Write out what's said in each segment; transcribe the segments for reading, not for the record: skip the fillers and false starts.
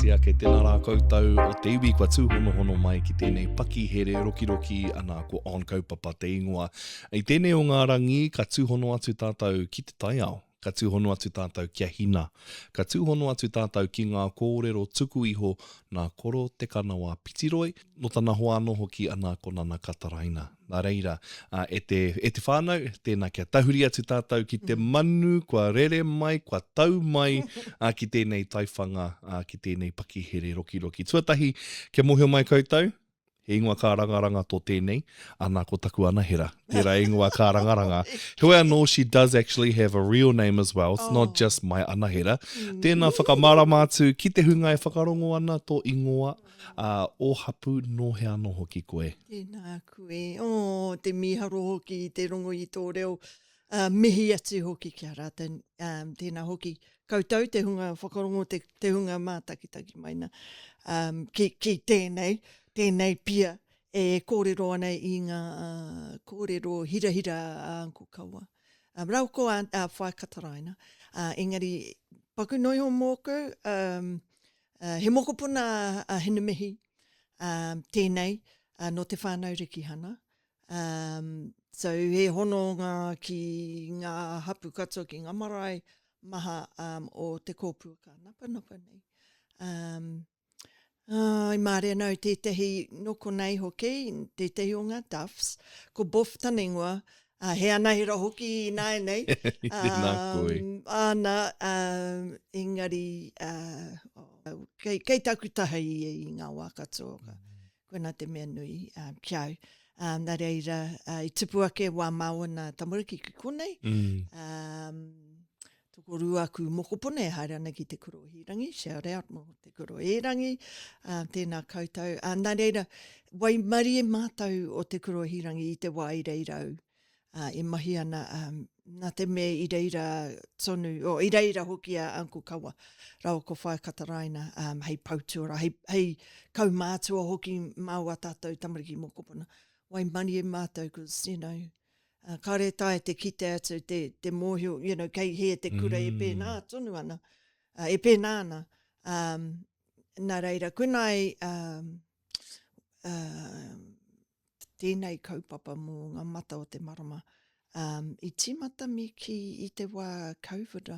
Sia ke tēnā rā koutou o te iwi kua tūhonohono mai ki tēnei paki here rokiroki ana ko On Kaupapa te ingoa. I tēnei o ngā rangi ka tūhono atu tātou ki te taiao. Ka tūhono atu tātou kia hina. Ka tūhono atu tātou ki ngā kōrero tuku iho nā koro Te Kanawa Pitiroi. No tāna hoa no hoki ana ko nana kataraina. Nā reira, e te whānau, tēnā kia tahuri atu tātou ki te manu, kua rere mai, kua tau mai, ki tēnei taiwhanga, ki tēnei paki here rokiroki. Tuatahi, kia mohio mai koutou. He ingoa kā rangaranga tō tēnei, anā ko taku ana hera. Tērā ingoa kā rangaranga. He no, she does actually have a real name as well. It's not just mai ana hera. Tēnā whakamārama atu ki te hunga e whakarongo ana tō ingoa. O hapu no he ano hoki koe. Tēnā koe. Te miharo hoki, te rongo i tō reo. Mihi atu hoki kia rata. Tēnā hoki koutou, te hunga whakarongo, te hunga mātakitaki maina. Ki tēnei pia e kōrero ana i ngā kōrero hira ko kaua. Rau ko whai kataraina. Engari, paku noi ho mōku, he mokopuna hina mihi tēnei no te whānau rikihana. So he hono ki ngā hapu katoa ki ngā marae maha o te kōpua napa nei. I māre anau tētahi noko nei hoki, tētahi o ngā duffs, ko bof taningua, he anahira hoki i nai nei. Nā koe. Ana, engari, kei taku taha i ngā wā katoa, koena te mea nui kiau. Nā reira, i tipu ake wā mau na tamariki ki konei. Toko rua ku mokopone haere ana ki te kuro hirangi, shout out mo te kuro hirangi, tēnā koutou. Nā reira, wai mari e mātou o te kuro hirangi i te wā i reirau. E mahi ana, nā te me i reira tonu, o i reira hoki a Uncle Kawa, rau ko whai kataraina, hei pautura, hei kaumātua hoki maua tātou tamariki mokopona. Wai mari e mātou, because, you know, kare tae te kite atu, te mōhio, you know, kei he te kura e pēnā tonu ana, e pēnā ana. Nā reira, koenai tēnei kaupapa mō ngā mata o te marama, i timata mi ki i te wā COVID,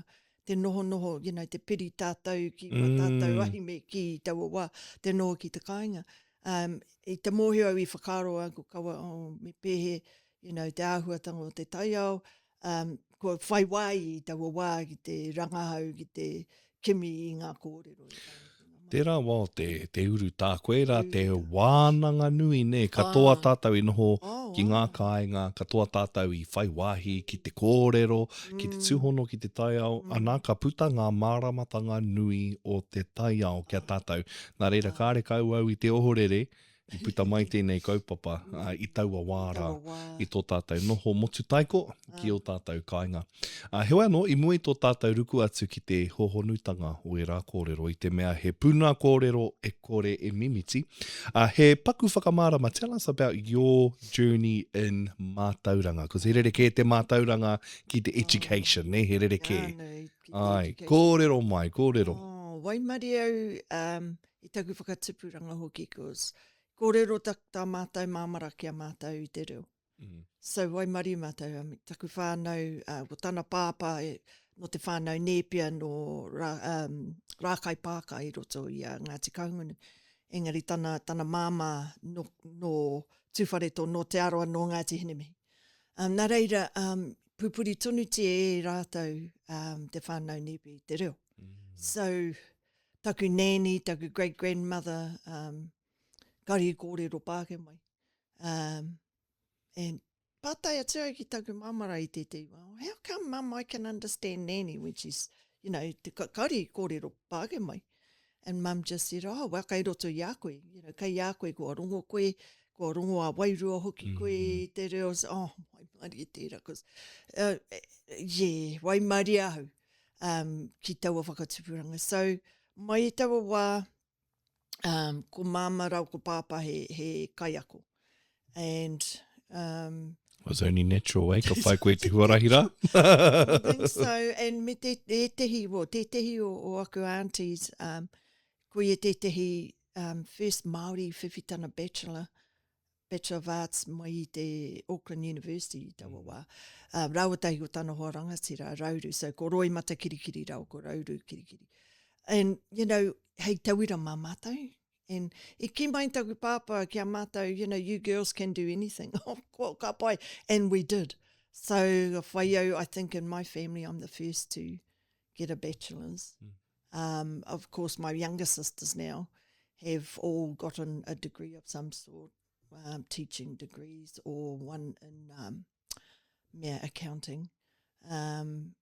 te noho, you know, te piri tātou ki wā tātou ahime ki taua wā, te noho ki te kāinga. I te mōhio au i whakaaro ko kaua, me pēhe, you know, te āhuatanga o te taiao, ko whai wai i taua wā ki te rangahau, ki te kimi i ngā kōrero. Tērā wā, te uru tā koe rā, te wānanga nui ne, katoa tātou i noho ki ngā kāinga, katoa tātou i whai wāhi, ki te kōrero, ki te tūhono, ki te taiao, anā ka puta ngā māramatanga nui o te taiao kia tātou. Nā reira kāre kau au i te ohorere, I puta mai tēnei kaupapa i taua wāra i tō tātou noho motu taiko ki o tātou kāinga. Hewa anō, i mua i tō tātou ruku atu ki te hohonutanga o e rā kōrero i te mea he puna kōrero e kore e mimiti. He paku whakamārama, tell us about your journey in mātauranga, because he rereke te mātauranga ki te education, ne, he rereke. Ai, kōrero mai, kōrero. Waimari au i taku whakatipuranga hoki, because kōrero tā mātou māmara kia mātou i te reo. So wai mari mātou, taku whānau, ko tāna pāpā no te whānau nēpia no rākai pāka i roto i Ngāti Kaungunu. Engari tāna māma no Tūwharetoa, no te aroa no Ngāti Hinimi. Nā reira, pupuri tonu te e rātou te whānau nēpia i te reo. So, taku nanny, taku great-grandmother, kari kōrero pāke mai. And pātai atu ki taku mamara i te well, how come mum I can understand nanny, which is, you know, te kari kōrero pāke mai. And mum just said, well, kei roto i a koe, you know, kei a koe, kua rongo koe, kua rongo a wairua hoki koe, te reo, wai mari e tērā, because, wai mari ahu, ki taua whakatupuranga. So, mai e taua wā, ko māma rau ko pāpā he kaiako. And It was only natural, ka whai koe te huarahira. I think so. And me te tehi o aku aunties, ko i te tehi first Māori whiwhitana Bachelor of Arts mai i te Auckland University i taua wā. Rauatahi o tāna hoa rangatira, rauru, so ko roi mata kirikiri rau, ko rauru kirikiri. And, you know, hei tauira mā mātou, and I ki mai taku pāpā kia mātou, you know, you girls can do anything. Oh, ka pai. And we did. So, whaiau, I think in my family, I'm the first to get a bachelor's. Of course, my younger sisters now have all gotten a degree of some sort, teaching degrees or one in accounting.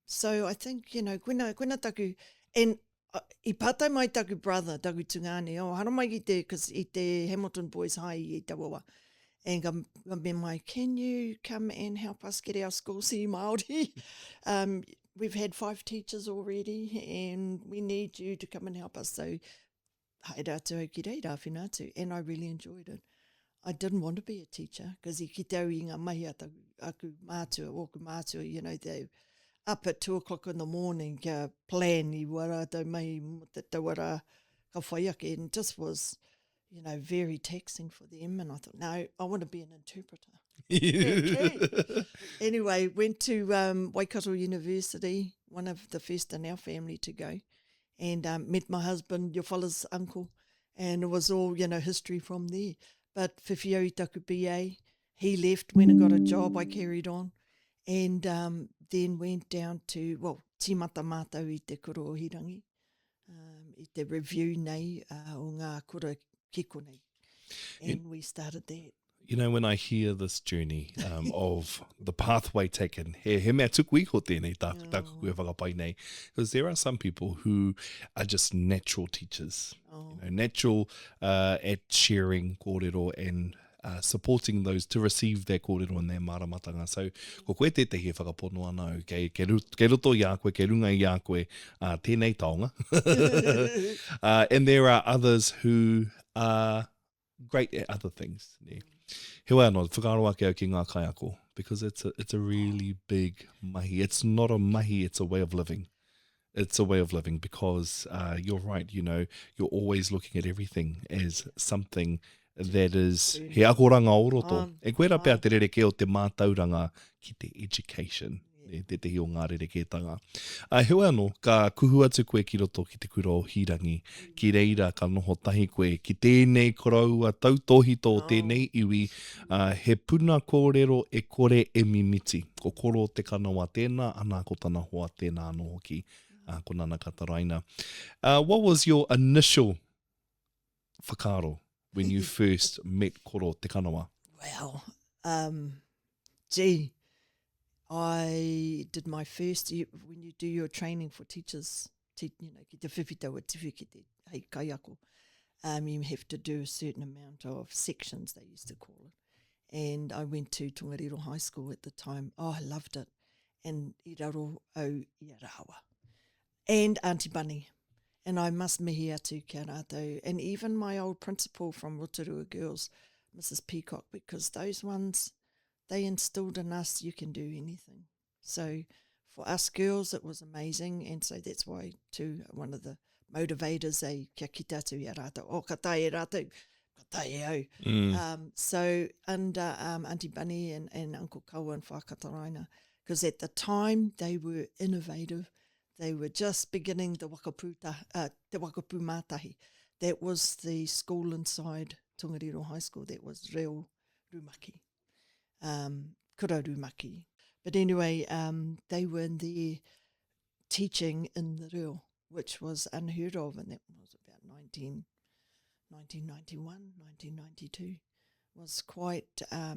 So I think, you know, koina taku, and I pātai mai taku brother, taku tungane, hara mai ki te, because i te Hamilton Boys High i Tawawa, and ka me mai, can you come and help us get our school see Māori? We've had 5 teachers already, and we need you to come and help us. So, haere atu ki reira, whenatu, and I really enjoyed it. I didn't want to be a teacher, because I ki tau i ngā mahi aku mātua, oku mātua, you know, they up at 2 o'clock in the morning, ka plan I wara, tau mai te tawara ka whaiake, and it just was, you know, very taxing for them, and I thought, no, I want to be an interpreter. Anyway, went to Waikato University, one of the first in our family to go, and met my husband, your fella's uncle, and it was all, you know, history from there. But whiwhiau I taku BA, he left when I got a job, I carried on, and then went down to, well, tīmata mātou I te korohirangi, I te review nei o ngā kura kiko nei, and we started that. You know, when I hear this journey of the pathway taken, he mea tuku iho tēnei tāku koe whakapai nei, because there are some people who are just natural teachers, you know, natural at sharing kōrero and supporting those to receive their kōrero and their māramatanga. So, ko koe te he whakapono ana, ke roto i a koe, ke runga i a koe, tēnei taonga. And there are others who are great at other things. Yeah. He wā anō, whakaaro ake au ki ngā kaiako, because it's a really big mahi. It's not a mahi, it's a way of living. It's a way of living, because you're right, you know, you're always looking at everything as something that is he akoranga oroto. E koe ra pēr te rereke o te mātauranga ki te education. Te tehi o ngā rerekētanga. Hewa anō, ka kuhu atu koe ki roto ki te kura o hirangi, ki reira ka noho tahi koe, ki tēnei koraua tautohito o tēnei iwi, he puna kōrero e kore e mimiti. Ko koro te kanawa tēnā, ana ko tana hoa tēnā anō hoki, ko nana kataraina. What was your initial whakaaro when you first met koro te kanawa? Well, gee, I did my first year, when you do your training for teachers, you know, ki te whiwhitau atiwhi ki te hei kaiako, you have to do a certain amount of sections, they used to call it. And I went to Tongariro High School at the time. Oh, I loved it. And I raro au I Arawa. And Auntie Bunny. And I must mihi atu kia rātou. And even my old principal from Rotorua Girls, Mrs. Peacock, because those ones, they instilled in us you can do anything. So for us girls, it was amazing. And so that's why, too, one of the motivators, kia kita atu I rātou. Oh, ka tae e rātou, ka tae au. So under Auntie Bunny and Uncle Kaua and Whakataraina, because at the time they were innovative. They were just beginning the Wakapu Mātahi. That was the school inside Tongariro High School. That was Reo Rumaki. Kura Rumaki. But anyway, they were in there teaching in the reo, which was unheard of, and that was about 1991, 1992. Was quite a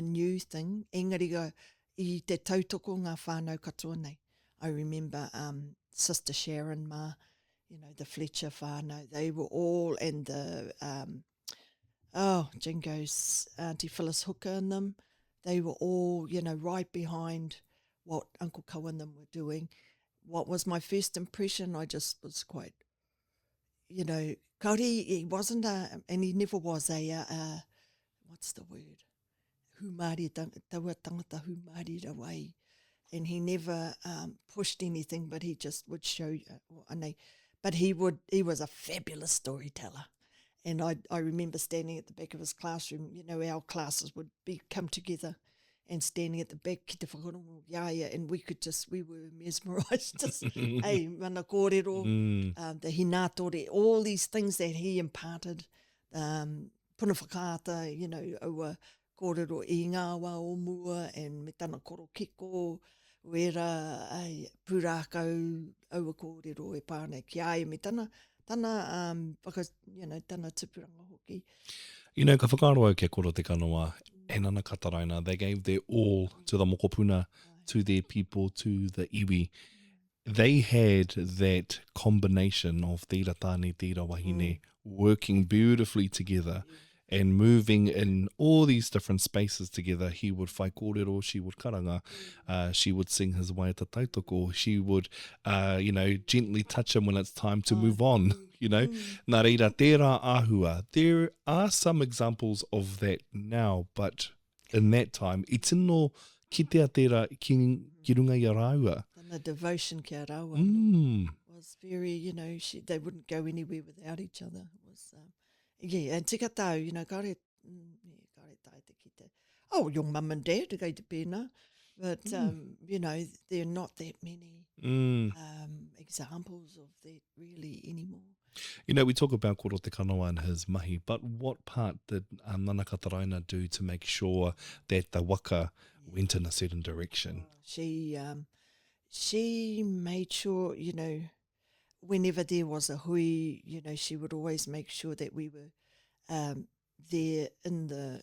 new thing. Engari ga I te tautoko ngā whānau katoa nei. I remember Sister Sharon Ma, you know, the Fletcher whānau, they were all, and the, Jingo's Auntie Phyllis Hooker and them, they were all, you know, right behind what Uncle Kaua and them were doing. What was my first impression? I just was quite, you know, kauri, he wasn't and he never was what's the word? Humari, taua tangata humari rawai. And he never pushed anything, but he just would show, But he was a fabulous storyteller. And I remember standing at the back of his classroom, you know, our classes would come together and standing at the back, ki te whakarongo iaia, and we were mesmerised, just, hey, mana kōrero, the hinatore, all these things that he imparted, puna whakaata, you know, aua kōrero i ngāwa o mua, and me tana koro kiko, wera, pūrākau, aua kōrero e pāne ki ai, me tana, because, you know, tana tupuranga hoki. You know, ka whakaaro au kia koro te kanoa, e nana kataraina, they gave their all to the mokopuna, to their people, to the iwi. They had that combination of tira tāne, tira wahine, working beautifully together and moving in all these different spaces together. He would whai kōrero, she would karanga, she would sing his waiata tautoko, she would, you know, gently touch him when it's time to move on, you know. Nā reira, tērā āhua. There are some examples of that now, but in that time, i tino ki tea tērā ki runga i a rāua. And the devotion ki a rāua was very, you know, they wouldn't go anywhere without each other. It was, yeah, and tika tau, you know, kare tai te ki te, your mum and dad, kei te pēnā, but, you know, there are not that many examples of that really anymore. You know, we talk about Koro Te Kanawa and his mahi, but what part did Nana Kataraina do to make sure that the waka went in a certain direction? She made sure, you know, whenever there was a hui, you know, she would always make sure that we were there in the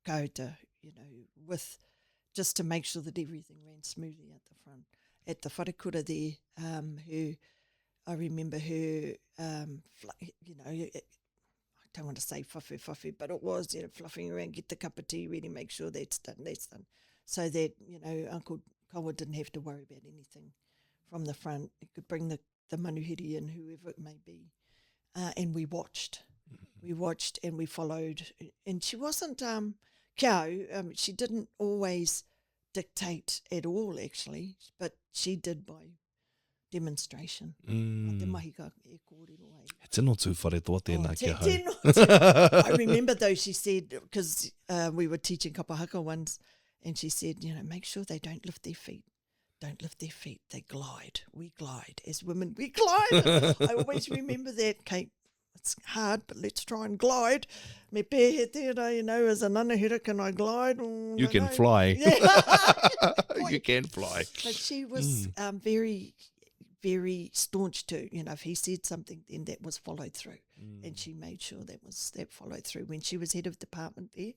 kauta, you know, with just to make sure that everything ran smoothly at the front. At the wharekura there, I remember her, you know, I don't want to say whawhi, but it was, you know, fluffing around, get the cup of tea ready, make sure that's done, so that, you know, Uncle Kawa didn't have to worry about anything from the front. He could bring the manuhiri in, whoever it may be, and we watched. We watched and we followed. And she wasn't, she didn't always dictate at all, actually, but she did by demonstration. Te mahi ka e kōrero ai. He tino Tūwharetoa tēnā kia hau. I remember though, she said, because we were teaching kapahaka once, and she said, you know, make sure they don't lift their feet. Don't lift their feet. They glide. We glide. As women, we glide. I always remember that, Kate. It's hard, but let's try and glide. Me pēhe tērā, you know, as a nanahira, can I glide? You can fly. Yeah. You can fly. But she was very, very staunch too. You know, if he said something, then that was followed through. And she made sure that followed through. When she was head of department there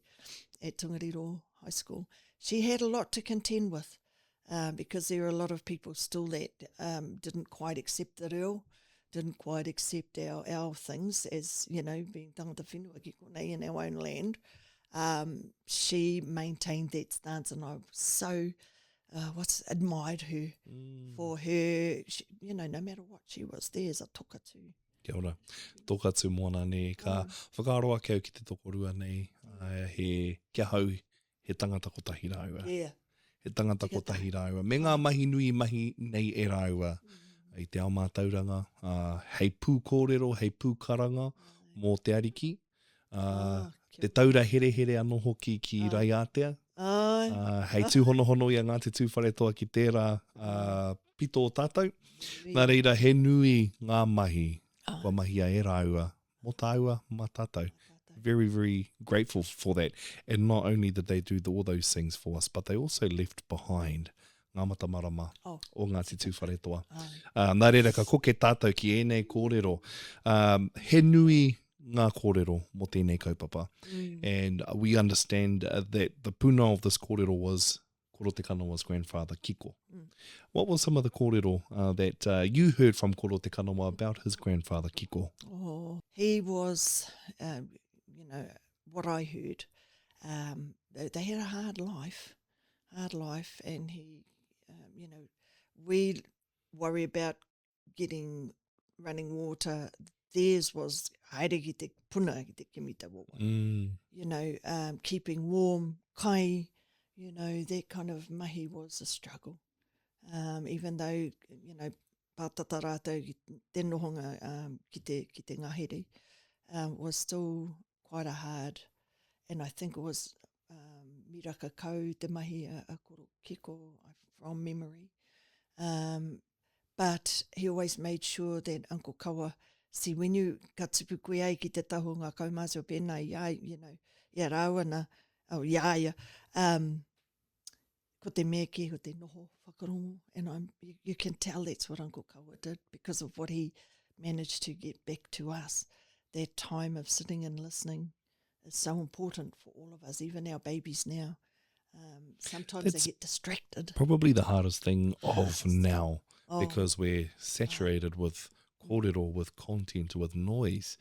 at Tongariro High School, she had a lot to contend with because there are a lot of people still that didn't quite accept the reo, didn't quite accept our things as, you know, being tangata whenua ki konei in our own land. She maintained that stance, and I was so admired her for her, you know, no matter what, she was there as a tokatu. Kia ora. Tokatu mōna nei, ka whakaaro ake au ki te tokorua nei, he kia hau, he tangata ko tahi rāua. Yeah. He tangata ko tahi rāua. Me ngā mahi nui mahi nei e rāua. I te ao mātauranga, hei pū kōrero, hei pū karanga, mō te ariki. Te taura here anō hoki ki Raiatea. Hei tūhonohono i a Ngāti Tūwharetoa ki tērā pito o tātou. Nā reira, he nui ngā mahi, kua mahi a e rāua, mō tāua, mā tātou. Very, very grateful for that. And not only did they do all those things for us, but they also left behind Ngā Matamārama o Ngāti Tūwharetoa. Nā reira, ka koke tātou ki ēnei kōrero. He nui ngā kōrero mo tēnei kaupapa. And we understand that the puna of this kōrero was Koro Te Kanawa's grandfather, Kiko. What was some of the kōrero that you heard from Koro Te Kanawa about his grandfather, Kiko? Oh, he was, you know, what I heard, they had a hard life, and he, you know, we worry about running water. Theirs was haere ki te puna ki te kimita wawa. You know, keeping warm, kai, you know, that kind of mahi was a struggle. Even though, you know, pātata rātou te nohonga ki te ngahere was still quite a hard, and I think it was miraka kau te mahi a koro kiko from memory. But he always made sure that Uncle Kawa, see, when you ka tupu koe ai ki te taho ngā kaumātua pēnā, ia rāwana, ia, ko te mea ki, ko te noho whakarongo, and you can tell that's what Uncle Kawa did because of what he managed to get back to us. That time of sitting and listening is so important for all of us, even our babies now. Sometimes they get distracted. Probably the hardest thing of now, because we're saturated with kōrero, with content, with noise.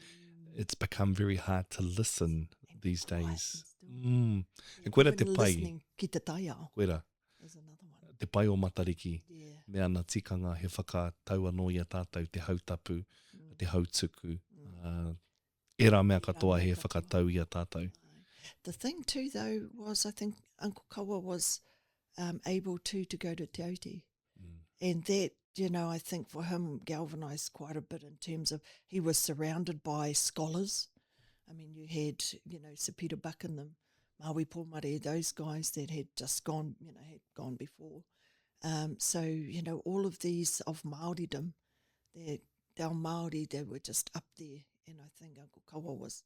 It's become very hard to listen these days. E koera te pai. Listening ki te taiao. Koera. Is another one. Te pai o matariki. Yeah. Mea na tikanga he whakatau anō i a tātou, te hautapu, te hautuku. Era mea katoa he whakatau i a tātou. The thing too, though, was I think Uncle Kawa was able to go to Te Aute. And that, I think for him galvanised quite a bit in terms of he was surrounded by scholars. I mean, you had, Sir Peter Buck and them, Maui Pōmare, those guys that had just gone, had gone before. So, all of these of Māoridom, they're Māori, they were just up there. And I think Uncle Kawa was,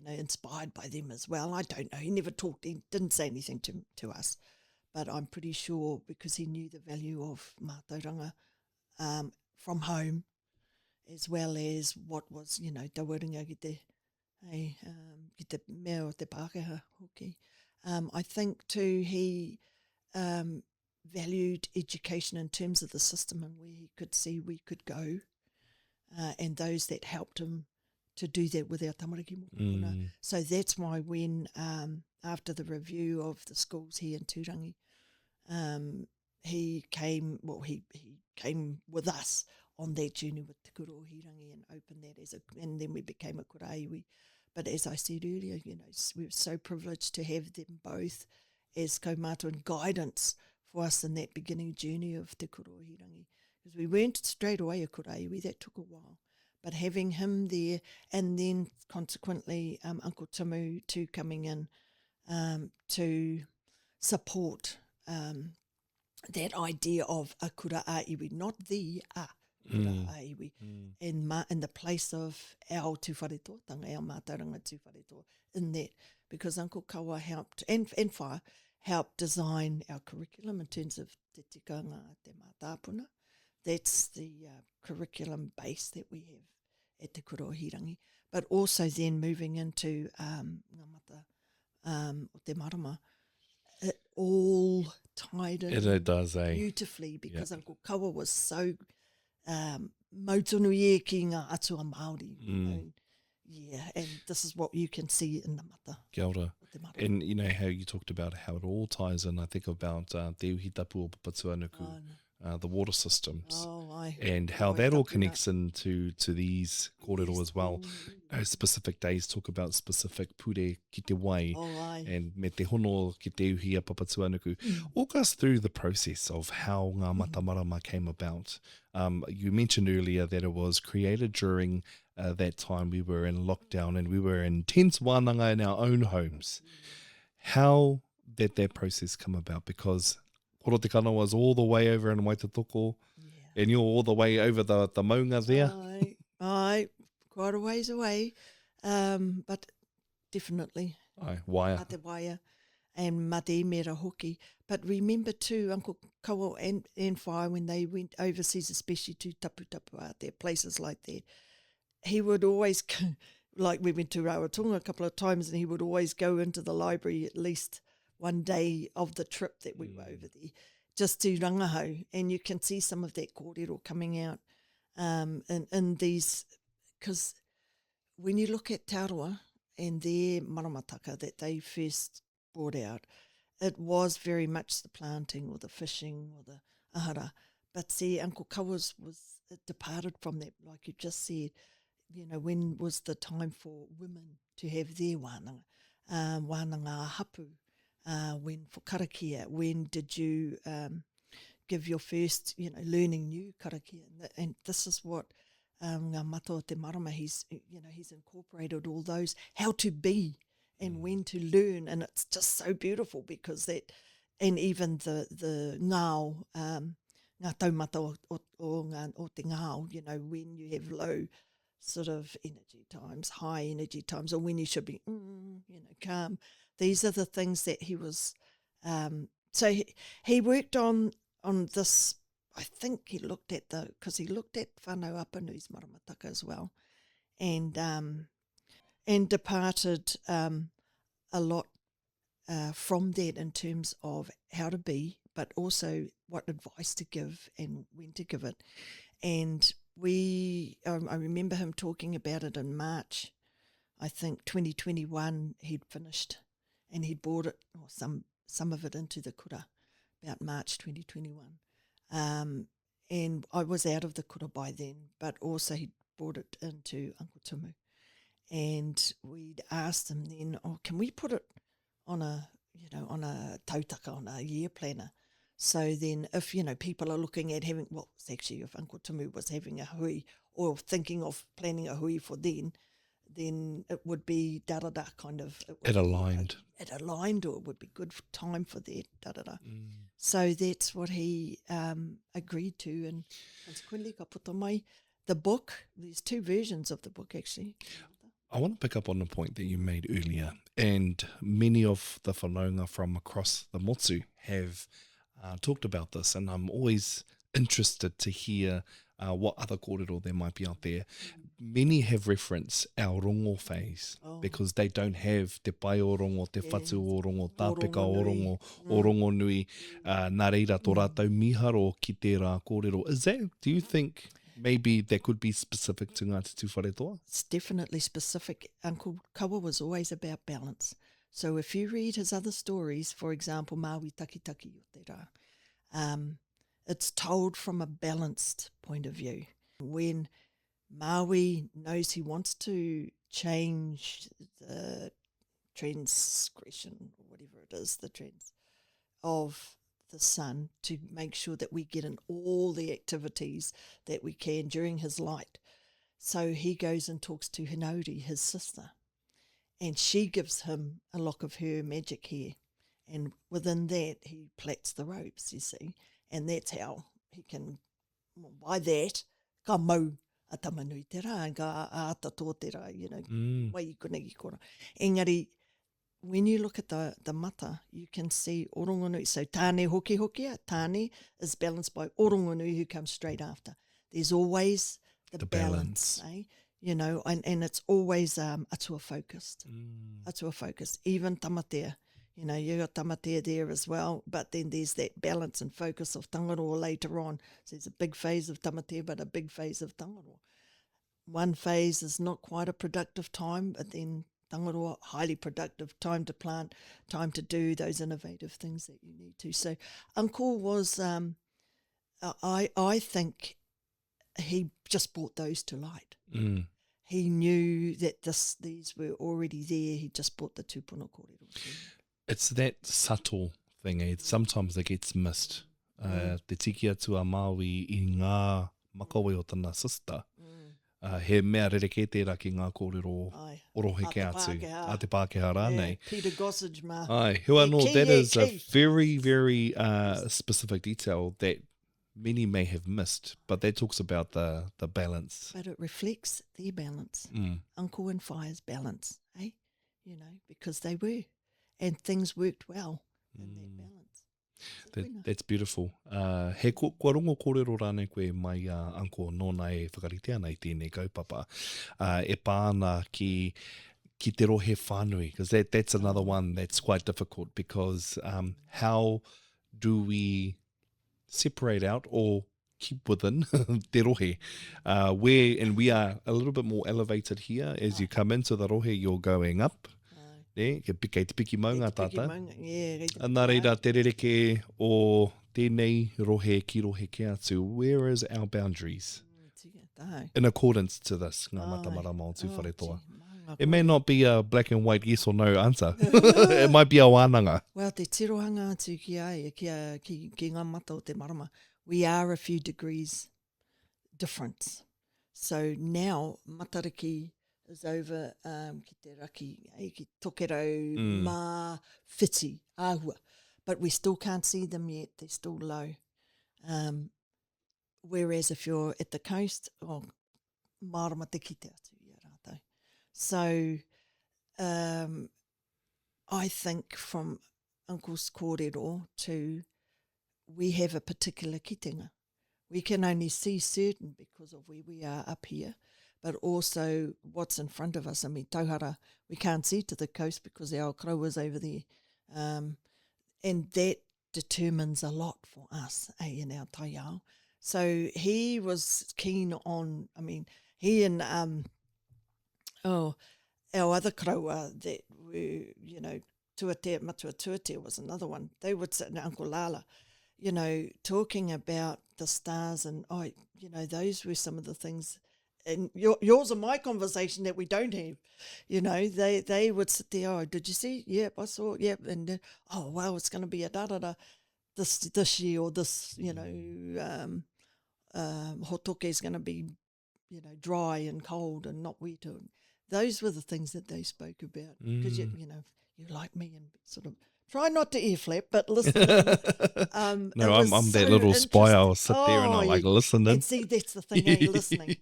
inspired by them as well. I don't know. He never talked. He didn't say anything to us. But I'm pretty sure because he knew the value of mātauranga from home, as well as what was, tawaringa ki te mea o te Pākehā hoki. I think too he valued education in terms of the system and where he could see we could go, and those that helped him to do that with our tamariki mokopuna. So that's why when, after the review of the schools here in Tūrangi, he came with us on that journey with Te Kurohirangi and opened that and then we became a kuraiwi. But as I said earlier, we were so privileged to have them both as kaumātua and guidance for us in that beginning journey of Te Kurohirangi. Because we weren't straight away a kuraiwi, that took a while. But having him there, and then consequently Uncle Timu too coming in to support that idea of a kura a iwi, not the a kura a iwi, in the place of our tūwharetotanga, our mātauranga tūwharetō, in that, because Uncle Kawa helped, and Whaia, helped design our curriculum in terms of te tikanga, te mātāpuna. That's the curriculum base that we have at Te Kurohirangi. But also then moving into Ngā Mata o Te Marama, it all tied in It does, beautifully because Uncle Kawa was so mautonu e ki ngā atua Māori. And this is what you can see in the Mata. Kia ora. And you know how you talked about how it all ties in. I think about Te Uhi Tapu o Papatuanuku. The water systems, and how that all connects into these kōrero as well. Specific days talk about specific pure ki te wai, and me te hono ki te uhi a Papatuanuku. Walk us through the process of how Ngā Matamārama came about. You mentioned earlier that it was created during that time we were in lockdown and we were in tense wānanga in our own homes. How did that process come about? Because Koro Te Kanawa was all the way over in Waitatoko, and you're all the way over the maunga there. Quite a ways away, but definitely. Waia. Te waia and mate mera hoki. But remember too, Uncle Kawa and Whaia, when they went overseas, especially to Tapu out there, places like that, he would always, like we went to Rarotonga a couple of times, and he would always go into the library at least one day of the trip that we were over there, just to rangahau, and you can see some of that kōrero coming out in these, because when you look at Te Aroa and their maramataka that they first brought out, it was very much the planting or the fishing or the ahara, but see, Uncle Kawa's it departed from that, like you just said, when was the time for women to have their wānanga, wānanga hapu, when whakarakia, when did you give your first, learning new karakia. And this is what Ngā Matamārama, he's incorporated all those, how to be and when to learn. And it's just so beautiful because and even the ngāo, ngā taumata o te ngāo, when you have low sort of energy times, high energy times, or when you should be, calm. These are the things that he was, so he worked on this. I think he looked at because he looked at whānau Apanui's maramataka as well, and departed a lot from that in terms of how to be, but also what advice to give and when to give it. And I remember him talking about it in March, I think 2021 he'd finished, and he'd brought it, or some of it into the kura, about March 2021. And I was out of the kura by then, but also he'd brought it into Uncle Tumu. And we'd asked him then, can we put it on a tautaka, on a year planner? So then if, people are looking at having, well, it's actually if Uncle Tumu was having a hui or thinking of planning a hui for then it would be da-da-da kind of. It aligned. It aligned, or it would be good time for that, da-da-da. So that's what he agreed to, and consequently ka puta mai. The book, there's 2 versions of the book actually. I want to pick up on the point that you made earlier, and many of the whanaunga from across the motu have talked about this, and I'm always interested to hear what other kōrero there might be out there. Many have referenced our rongo phase because they don't have te pai o rongo, te whatu o rongo, tāpeka o rongo, o rongo nui. Nā reira tō rātou miharo ki tērā kōrero. Do you think maybe that could be specific to Ngāti Tūwharetoa? It's definitely specific. Uncle Kawa was always about balance. So if you read his other stories, for example, Maui Takitaki o te rā, it's told from a balanced point of view. When Maui knows he wants to change the transgression, or whatever it is, the trends of the sun, to make sure that we get in all the activities that we can during his light. So he goes and talks to Hinauri, his sister, and she gives him a lock of her magic hair. And within that, he plaits the robes, you see. And that's how he can, by that, ka mau a tamanui te rā, ka ata tō te rā, wai I kunegi kora. Engari, when you look at the mata, you can see orongonui. So tāne hoki, tāne is balanced by orongonui who comes straight after. There's always the balance. Eh? And it's always atua focused. Atua focused. Even tamatea. You got tamatea there as well, but then there's that balance and focus of tangaroa later on. So there's a big phase of tamatea, but a big phase of tangaroa. One phase is not quite a productive time, but then tangaroa, highly productive, time to plant, time to do those innovative things that you need to. So Uncle was, I think he just brought those to light. He knew that these were already there. He just brought the tūpuna kōrero. It's that subtle thing, sometimes it gets missed. Te tiki atua Māui I ngā makawe o tana sister. He mea rereke tērā ki ngā kōrero orohe ke atu. A te Pākehā rānei. Peter Gossage ma. Ai, hua no, that is a very, very specific detail that many may have missed, but that talks about the balance. But it reflects their balance. Uncle and Whaia's balance, eh? Because they were. And things worked well in that balance. That's beautiful. He kua rongo kōrero rānei koe mai Uncle nōna e whakaritea nei tēnei kaupapa. E pāna ki te rohe whānui, because that's another one that's quite difficult, because how do we separate out or keep within te rohe? And we are a little bit more elevated here. As you come into the rohe, you're going up. Kei te piki maunga tātai. Nā reira te rereke o tēnei rohe ki rohe ke atu. Where is our boundaries? In accordance to this, Ngā Matamārama o Tūwharetoa. It may not be a black and white yes or no answer. It might be a wānanga. Well, te tirohanga atu ki ai, ki ngā mata o te marama. We are a few degrees difference. So now, matariki is over ki te raki, ki tokero, mā, whiti, āhua. But we still can't see them yet. They're still low. Whereas if you're at the coast, marama te kite atu ia rātou. So I think from Uncle's kōrero to we have a particular kitenga. We can only see certain because of where we are up here, but also what's in front of us. I mean, tauhara, we can't see to the coast because our Aotearoa's over there. And that determines a lot for us, in our taiao. So he was keen on, I mean, he and our other kraua that were, you know, Tuatea, Matua Tuatea was another one. They would sit in Uncle Lala, you know, talking about the stars and, you know, those were some of the things. And yours and my conversation that we don't have, you know, they would sit there, did you see? Yep, I saw, yep. And, wow, it's going to be a da-da-da this year or this, you know, hotoke is going to be, you know, dry and cold and not wet. Those were the things that they spoke about. Because, you know, you like me and sort of try not to ear flap, but listen. No, I'm that little spy. I'll sit there and I'll listen in. And see, that's the thing, listening.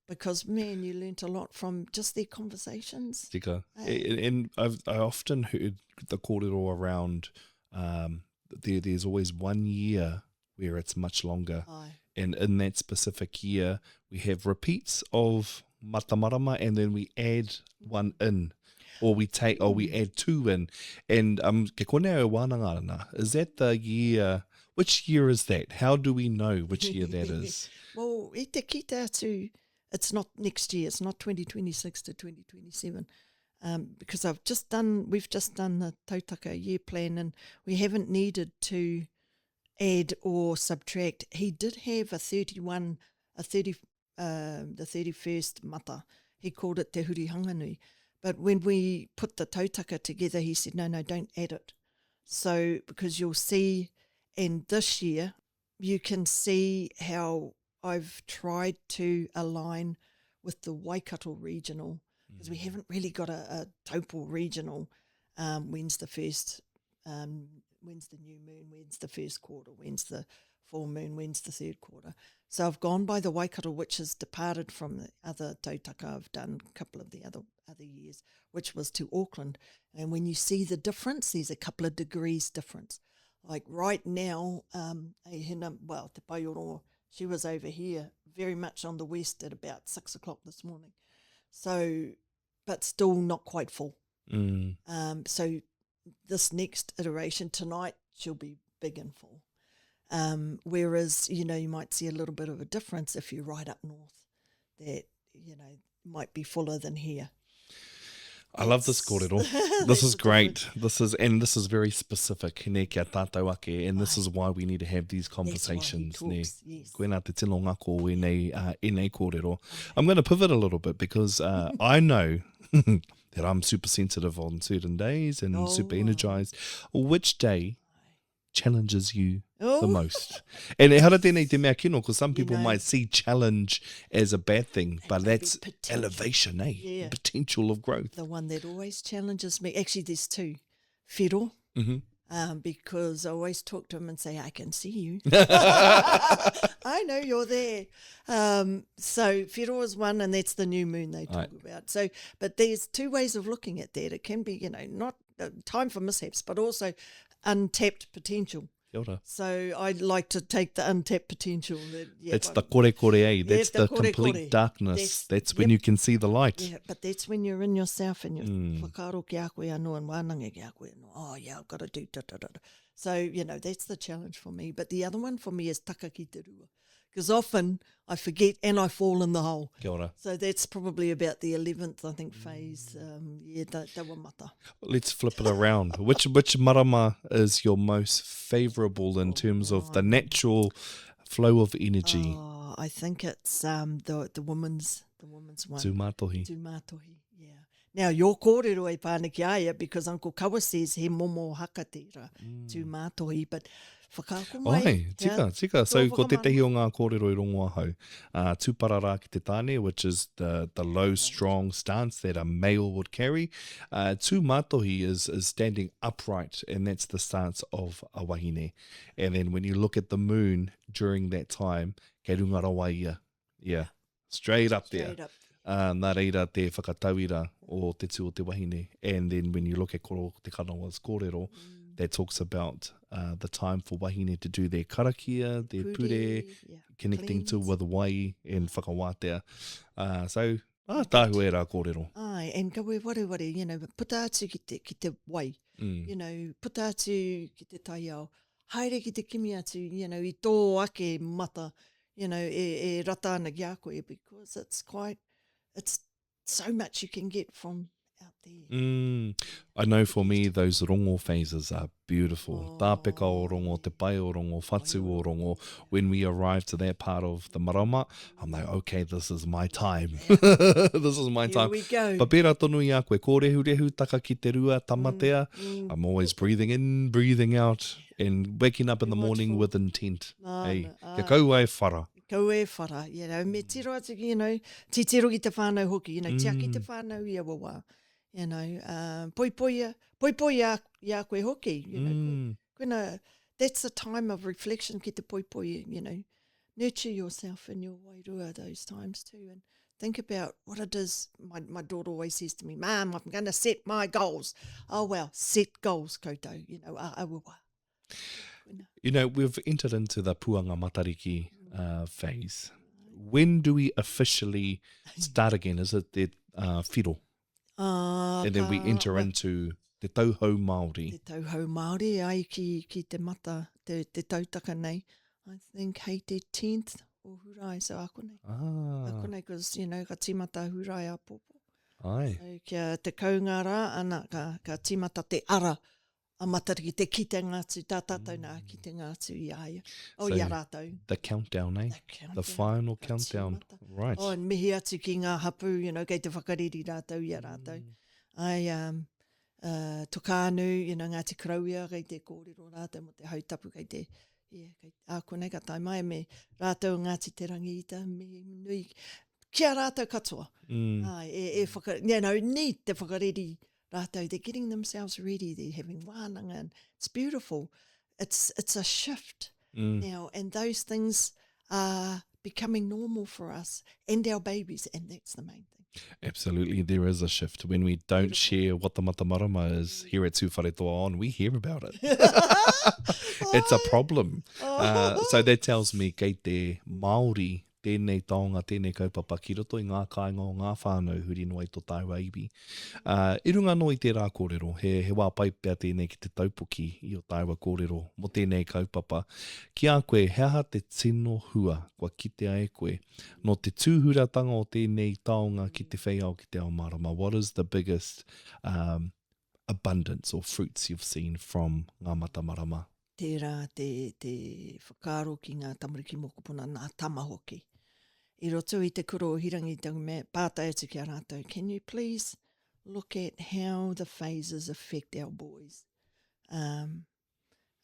Because, man, you learnt a lot from just their conversations. Tika. And I often heard the kōrero around, there's always 1 year where it's much longer. Aye. And in that specific year, we have repeats of Matamārama and then we add one in. Or we add two in. And ke kone au wānanga ana, is that the year, which year is that? How do we know which year that is? Well, I te kita atu, it's not next year, it's not 2026 to 2027. Because we've just done the tautaka year plan and we haven't needed to add or subtract. He did have the 31st mata. He called it te huri hanganui. But when we put the tautaka together, he said, no, don't add it. So, because you'll see, and this year, you can see how I've tried to align with the Waikato regional, because we haven't really got a taupo regional. When's the first, when's the new moon, when's the first quarter, when's the full moon, when's the third quarter. So I've gone by the Waikato, which has departed from the other tautaka I've done a couple of the other years, which was to Auckland. And when you see the difference, there's a couple of degrees difference. Like right now, te Paioroa, she was over here very much on the west at about 6 o'clock this morning. So, but still not quite full. So this next iteration tonight, she'll be big and full. Whereas, you know, you might see a little bit of a difference if you're right up north that, you know, might be fuller than here. I love this kōrero. This is great. This is very specific. Nē kia tātou ake, and this is why we need to have these conversations. Yes. Koena te tino ngako nei kōrero. I'm going to pivot a little bit because I know that I'm super sensitive on certain days and super energized. Which day challenges you the most? And hara tēnei te mea kino, because some people might see challenge as a bad thing, but that's elevation, Yeah. Potential of growth. The one that always challenges me, actually there's two. Whiro, because I always talk to him and say, I can see you. I know you're there. So whiro is one, and that's the new moon they talk about. So, but there's two ways of looking at that. It can be, you know, not time for mishaps, but also untapped potential. Kia ora. So I'd like to take the untapped potential. That's the kore, that's the complete darkness. That's when you can see the light. Yeah, but that's when you're in yourself and you're whakaaro ki a koe anō and wānanga ki a koe anō. Oh yeah, I've got to do da-da-da-da. So, you know, that's the challenge for me. But the other one for me is taka ki te rua. Because often I forget and I fall in the hole. Kia ora. So that's probably about the 11th, I think, phase. Tawa mata. Let's flip it around. Which marama is your most favourable in terms of the natural flow of energy? Oh, I think it's the woman's one. Tūmātohi. Tūmātohi, yeah. Now, your kōrero e pāniki aia, because Uncle Kawa says he momo hakatira tū mātohi, but whakaako mai. Ai, tika. So, ko te tehi o ngā kōrero I rongo ahau. Tūparara ki te tāne, which is the low, strong stance that a male would carry. Tū mātohi is standing upright, and that's the stance of a wahine. And then when you look at the moon during that time, kei runga rawa ia. Yeah, straight up there. Straight up. Nā reira te whakatauira o te tū o te wahine. And then when you look at koro te kanawa's kōrero, that talks about the time for wahine to do their karakia, their pure, connecting to with wai and whakawātea. So, tāhu e rā kōrero. Ai, and ka ware, you know, puta atu ki te wai, you know, puta atu ki te taiao, haere ki te kimi atu, you know, I tō ake mata, you know, e rata ana ki a koe, because it's so much you can get from out there. I know for me, those rongo phases are beautiful. Tāpeka o rongo, te pai o rongo, whatu o rongo. When we arrive to that part of the marama, I'm like, okay, this is my time. This is my time. Here we go. But pērā tonu I a koe, ko rehu taka ki te rua, tamatea. I'm always breathing in, breathing out, and waking up in the morning with intent. Hey, kia kau ai whara. Kau e whara, you know, me tiro atu ki, you know, ti tiro ki te whānau hoki, you know, tia ki te whānau I awawa, you know, poi ia koe hoki, you know, koina, that's the time of reflection ki te poi, you know, nurture yourself in your wairua those times too, and think about what it is. My daughter always says to me, Mum, I'm going to set my goals. Oh, well, set goals, koutou, you know, awawa. You know, we've entered into the puanga matariki phase. When do we officially start again? Is it the whiro? And then we enter into te tauhou Māori. Te tauhou Māori, ai ki te mata, te tautaka nei. I think hei te 10th o hurai, so ako nei. Ako nei, because, you know, ka timata hurai a popo. Ai. So kia te kaungara, ana ka timata te ara, a matariki, te kitenga atu, tā tātou nā kitenga atu I aia. O ia rātou. The countdown, eh? The final countdown. Right. Oh, and mihi atu ki ngā hapu, you know, kei te whakariri rātou, ia rātou. Ai, tokānu, you know, Ngāti Krauia, kei te kōrero rātou, mo te hautapu, kei te, konei ka tai mai, me rātou Ngāti te rangiita, me nui, kia rātou katoa. Ai, you know, need te whakariri rātou, they're getting themselves ready, they're having wānanga, and it's beautiful. It's a shift now, and those things are becoming normal for us and our babies, and that's the main thing. Absolutely, there is a shift. When we don't share what the Mātauranga is here at Tūwharetoa we hear about it. It's a problem. So that tells me, kei te Māori, tēnei taonga, tēnei kaupapa, ki roto I ngā kāinga o ngā whānau huri no ai tō tāua iwi. I runga no I te rā kōrero, he wā paipea tēnei ki te taupuki I o tāua kōrero, mo tēnei kaupapa. Ki a koe, hea te tino hua, kua kitea e koe, no te tūhuratanga o tēnei taonga ki te whaiao ki te ao marama. What is the biggest abundance or fruits you've seen from Ngā Matamārama? Tērā te whakaaro ki ngā tamariki mokopuna, nā tamahoki. I roto I te kuro o hirangi tau me pātai atu ki a rātou. Can you please look at how the phases affect our boys? And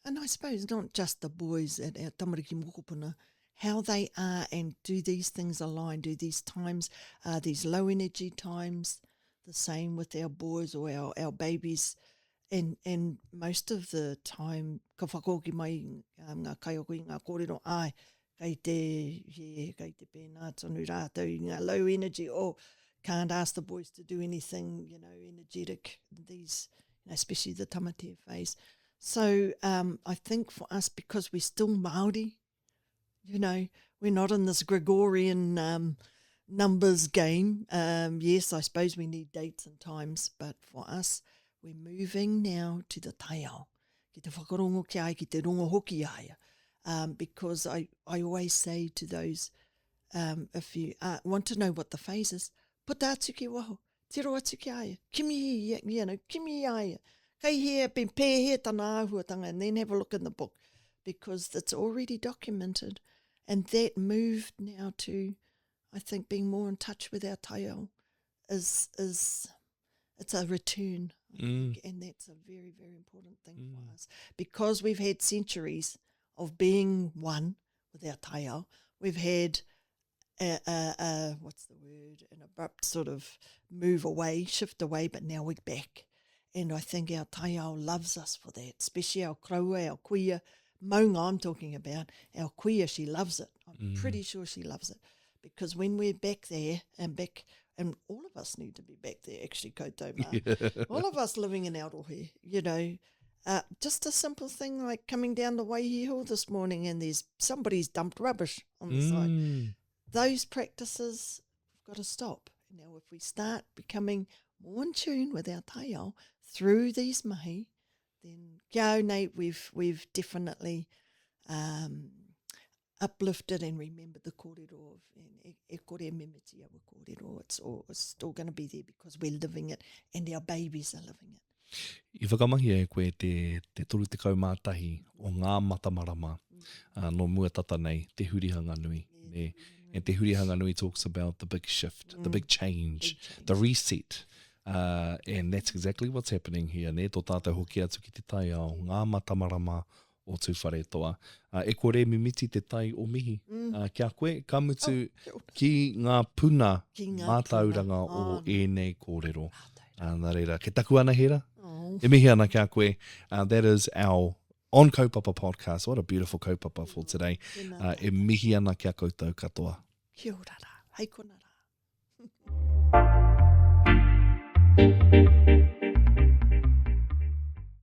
I suppose not just the boys at our tamariki mokopuna, how they are, and do these things align? Do these times, these low energy times, the same with our boys or our babies? And most of the time, ka whakoki mai ngā kaioko I ngā kōrero, ai, kei te pēnā tonu rātou I ngā low energy, can't ask the boys to do anything, you know, energetic, these, you know, especially the tamatea phase. So I think for us, because we're still Māori, you know, we're not in this Gregorian numbers game. Yes, I suppose we need dates and times, but for us, we're moving now to the taiao, ki te whakarongo ki ai, ki te rongo hoki aia. Because I always say to those, if you want to know what the phase is, puta atu ki waho, tiro atu ki aia, kimi, you know, kimi aia, kei hea, pen pē hea tana āhuatanga, and then have a look in the book, because it's already documented. And that moved now to, I think, being more in touch with our taiao is It's a return, I think, and that's a very, very important thing for us. Because we've had centuries of being one with our taiao, we've had what's the word, an abrupt sort of move away, shift away, but now we're back. And I think our taiao loves us for that, especially our kraua, our kuia, maunga I'm talking about, our kuia, she loves it. I'm pretty sure she loves it. Because when we're back there and all of us need to be back there, actually, koutou mā. All of us living in Aotearoa, you know, just a simple thing like coming down the Waihi Hill this morning and somebody's dumped rubbish on the side. Those practices have got to stop. Now, if we start becoming more in tune with our taiao through these mahi, then kia au nei, we've definitely uplifted and remembered the kōrero e kore memeti awa kōrero. It's still going to be there because we're living it and our babies are living it. I whakamahi e koe te toru te kaumātahi o Ngā Matamārama no muatata nei, te hurihanga nui. Ne? And te hurihanga nui talks about the big shift, the big change, the reset. And that's exactly what's happening here. Ne? Tō tātou hoki atu ki te tai ao Ngā Matamārama o Tūwharetoa. E kore mimiti te tai o mihi. Kia koe, ka mutu ki ngā puna mātauranga o ēnei kōrero. Nā reira, ke taku ana hera? E mihi ana kia koe. That is our On Kaupapa Podcast. What a beautiful kaupapa for today. E mihi ana kia koutou katoa. Kia ora rā, hei kona rā.